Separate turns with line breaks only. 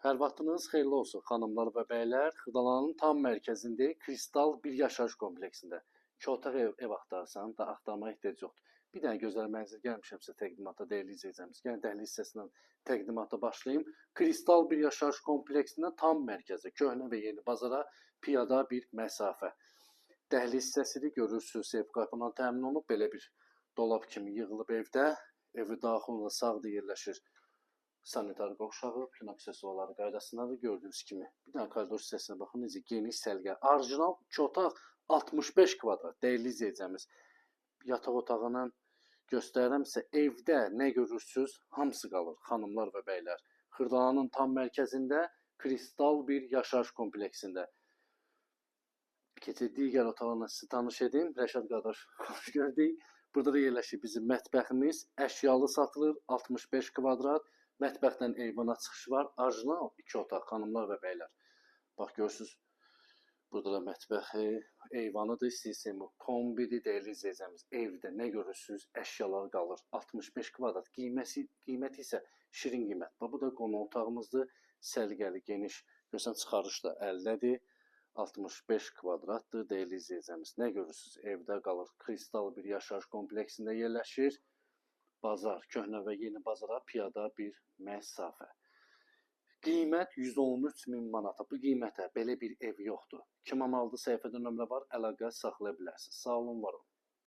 Hər vaxtınız xeyirli olsun xanımlar və bəylər. Xırdalanın tam mərkəzində kristal bir yaşayış kompleksində. 2 otaq ev axtarsan da axtarmaya ehtiyac yoxdur. Bir dənə gözəl mənzil gəlmişəmsə təqdimata dəyərli izləyəcəyimiz. Yəni dəhliz hissəsindən təqdimata başlayım. Kristal bir yaşayış kompleksində tam mərkəzdə, köhnə və yeni bazara piyada bir məsafə. Dəhliz hissəsini görürsünüz, ev qapından təmin olunub belə bir dolab kimi yığılıb evdə. Evi daxilində sağda yerləşir sanitar qovşağı, bütün aksesuarları qaydasındadır gördüyünüz kimi. Bir dənə koridor hissəsinə baxın, necə geniş səliqə. Orijinal 2 otaq 65 kvadrat. Dəyərli izləyəcəyimiz. Yataq otağının göstərirəmsə evdə nə görürsünüz, hamısı qalır xanımlar və bəylər. Xırdalanın tam mərkəzində kristal bir yaşayış kompleksində. Keçid digər otağına sizi tanış edim. Rəşad qardaş, xoş gördük. Burada da yerləşir bizim mətbəximiz. Əşyalı satılır, 65 kvadrat. Mətbəxdən eyvana çıxış var. Orijinal 2 otaq xanımlar və bəylər. Bax görürsüz. Burada da mətbəxi, eyvanıdır, sistemi, kombidir, dəyərli izləyəcəyimiz. Evdə nə görürsünüz? Əşyalar qalır. 65 kvadrat. Qiyməti isə şirin qiymət. Bu da qonaq otağımızdır. Səliqəli, geniş. Görürsən çıxarış da əldədir. 65 kvadratdır, dəyərli izləyəcəyimiz. Nə görürsünüz? Evdə qalır. Kristal bir yaşayış kompleksində yerləşir. Bazar, köhnə və yeni bazara piyada bir məsafə. Qiymət 113.000 manata. Bu qiymətə belə bir ev yoxdur. Kim amaldır, səhifədə nömrə var, əlaqə saxlaya bilərsiniz. Sağ olun, var olun.